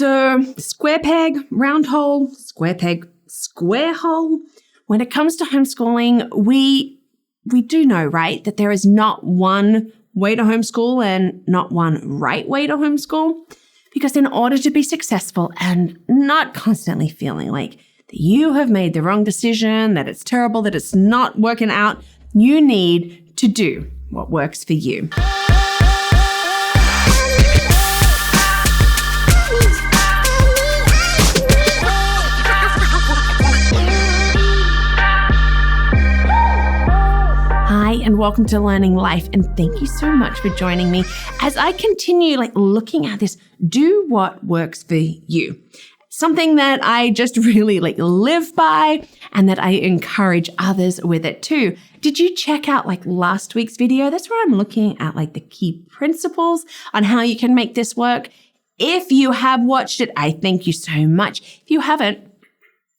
So square peg, round hole, square peg, square hole. When it comes to homeschooling, we do know, right, that there is not one way to homeschool and not one right way to homeschool. Because in order to be successful and not constantly feeling like that you have made the wrong decision, that it's terrible, that it's not working out, you need to do what works for you. Hi, and welcome to Learning Life, and thank you so much for joining me as I continue looking at this, do what works for you. Something that I just really live by and that I encourage others with it too. Did you check out last week's video? That's where I'm looking at the key principles on how you can make this work. If you have watched it, I thank you so much. If you haven't,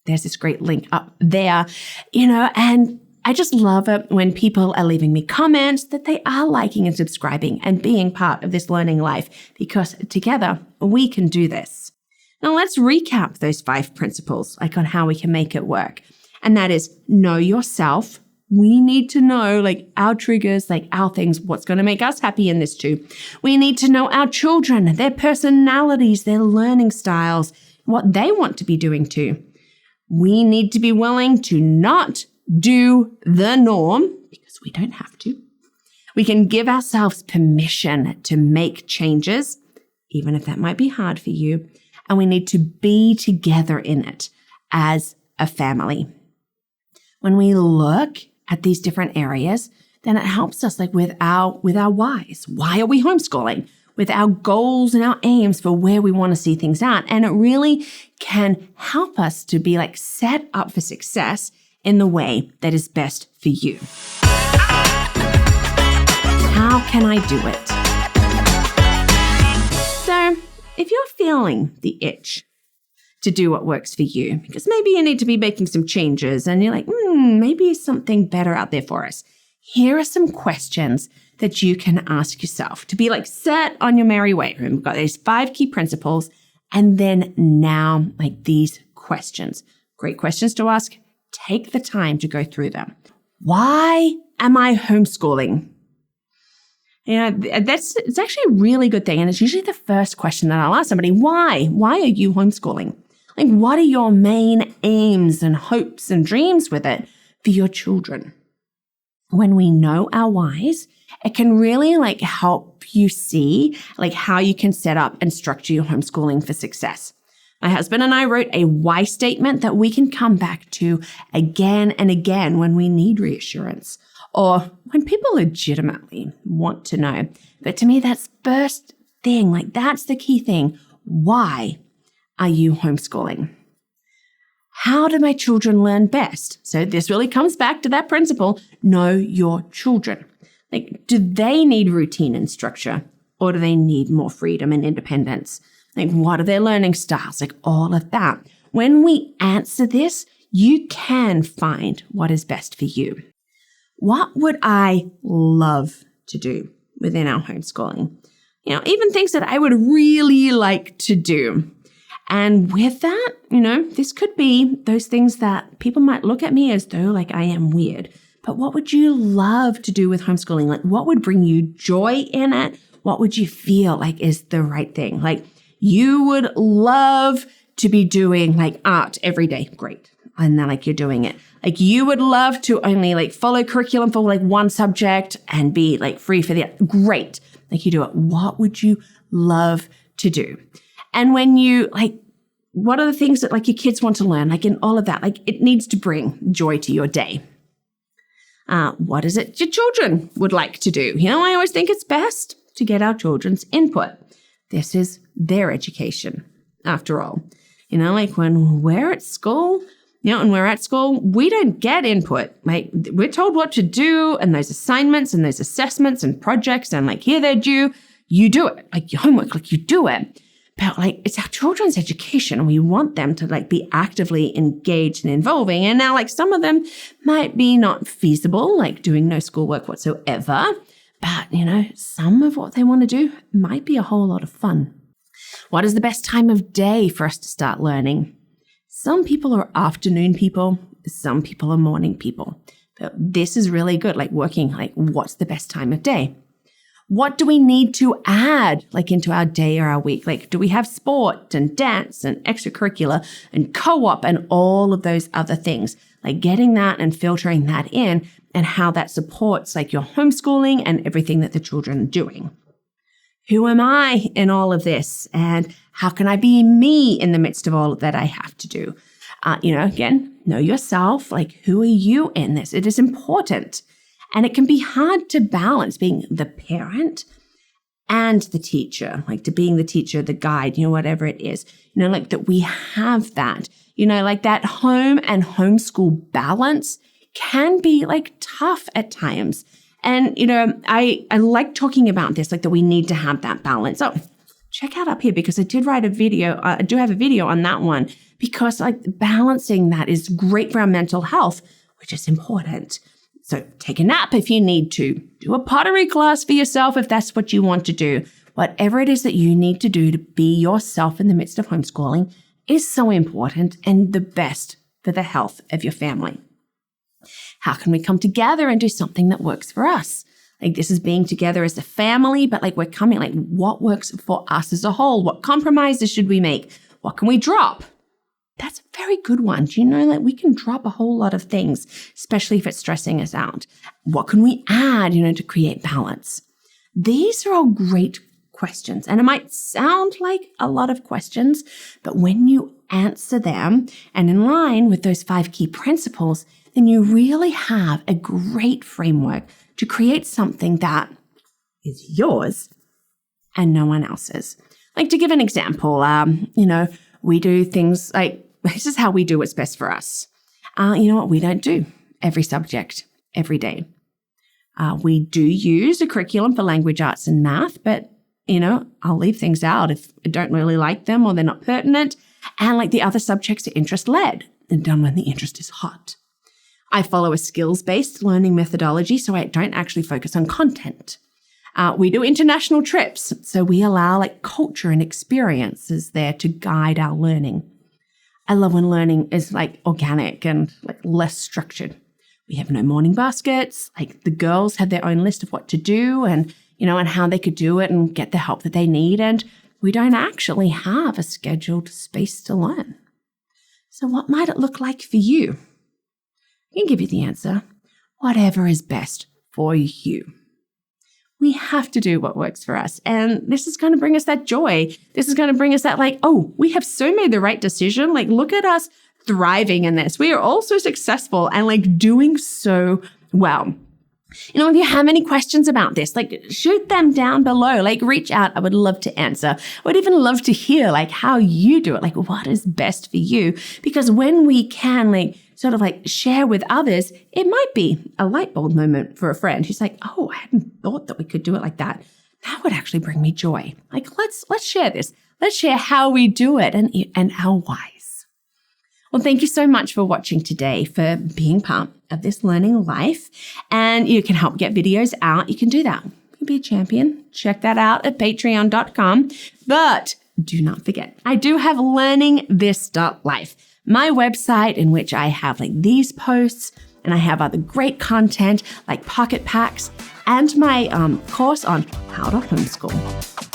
there's this great link up there, and I just love it when people are leaving me comments that they are liking and subscribing and being part of this learning life, because together we can do this. Now let's recap those 5 principles on how we can make it work. And that is know yourself. We need to know our triggers, our things, what's going to make us happy in this too. We need to know our children, their personalities, their learning styles, what they want to be doing too. We need to be willing to not do the norm because we don't have to. We can give ourselves permission to make changes, even if that might be hard for you. And we need to be together in it as a family. When we look at these different areas, then it helps us with our whys. Why are we homeschooling? With our goals and our aims for where we want to see things at. And it really can help us to be set up for success in the way that is best for you. How can I do it? So, if you're feeling the itch to do what works for you, because maybe you need to be making some changes and you're maybe something better out there for us. Here are some questions that you can ask yourself to be set on your merry way. We've got these 5 key principles, and then now these questions. Great questions to ask. Take the time to go through them. Why am I homeschooling? It's actually a really good thing. And it's usually the first question that I'll ask somebody. Why? Why are you homeschooling? What are your main aims and hopes and dreams with it for your children? When we know our whys, it can really help you see how you can set up and structure your homeschooling for success. My husband and I wrote a why statement that we can come back to again and again when we need reassurance or when people legitimately want to know. But to me, that's first thing, that's the key thing. Why are you homeschooling? How do my children learn best? So this really comes back to that principle, know your children. Do they need routine and structure, or do they need more freedom and independence? What are their learning styles? All of that. When we answer this, you can find what is best for you. What would I love to do within our homeschooling? Even things that I would really like to do. And with that, this could be those things that people might look at me as though I am weird. But what would you love to do with homeschooling? What would bring you joy in it? What would you feel is the right thing? You would love to be doing art every day. Great. And then you're doing it. You would love to only follow curriculum for one subject and be free for the other. Great. You do it. What would you love to do? And when you what are the things that your kids want to learn? In all of that, it needs to bring joy to your day. What is it your children would like to do? I always think it's best to get our children's input. This is their education, after all. When we're at school, we don't get input. We're told what to do, and those assignments and those assessments and projects, and here they're due, you do it. Your homework, you do it. But it's our children's education, and we want them to be actively engaged and involving. And now some of them might be not feasible, doing no schoolwork whatsoever. But, some of what they want to do might be a whole lot of fun. What is the best time of day for us to start learning? Some people are afternoon people. Some people are morning people. But this is really good, like working, like what's the best time of day? What do we need to add like into our day or our week? Like, do we have sport and dance and extracurricular and co-op and all of those other things? Like getting that and filtering that in and how that supports like your homeschooling and everything that the children are doing. Who am I in all of this? And how can I be me in the midst of all that I have to do? Again, know yourself. Like, who are you in this? It is important. And it can be hard to balance being the parent and the teacher, like to being the teacher, the guide, whatever it is, like that we have that, like that home and homeschool balance can be like tough at times. And, I like talking about this, like that we need to have that balance. Oh, check out up here because I did write a video. I do have a video on that one because like balancing that is great for our mental health, which is important. So take a nap if you need to. Do a pottery class for yourself if that's what you want to do. Whatever it is that you need to do to be yourself in the midst of homeschooling is so important and the best for the health of your family. How can we come together and do something that works for us? Like this is being together as a family, but like we're coming, like what works for us as a whole? What compromises should we make? What can we drop? That's a very good one. Do you know that we can drop a whole lot of things, especially if it's stressing us out? What can we add, to create balance? These are all great questions. And it might sound like a lot of questions, but when you answer them and in line with those 5 key principles, then you really have a great framework to create something that is yours and no one else's. Like to give an example, we do things like, this is how we do what's best for us. We don't do every subject every day. We do use a curriculum for language arts and math, but, I'll leave things out if I don't really like them or they're not pertinent. And like the other subjects are interest-led and done when the interest is hot. I follow a skills-based learning methodology, so I don't actually focus on content. We do international trips, so we allow like culture and experiences there to guide our learning. I love when learning is like organic and like less structured. We have no morning baskets. Like the girls have their own list of what to do and, and how they could do it and get the help that they need. And we don't actually have a scheduled space to learn. So what might it look like for you? I can give you the answer. Whatever is best for you. We have to do what works for us. And this is going to bring us that joy. This is going to bring us that like, oh, we have so made the right decision. Like, look at us thriving in this. We are all so successful and like doing so well. If you have any questions about this, like shoot them down below, like reach out. I would love to answer. I would even love to hear like how you do it, like what is best for you. Because when we can like sort of like share with others, it might be a light bulb moment for a friend who's like, oh, I hadn't thought that we could do it like that. That would actually bring me joy. Like, let's share this. Let's share how we do it and our whys. Well, thank you so much for watching today, for being part of this learning life. And you can help get videos out. You can do that. You can be a champion. Check that out at patreon.com. But do not forget, I do have LearningThis.Life, my website in which I have like these posts and I have other great content like pocket packs and my course on how to homeschool.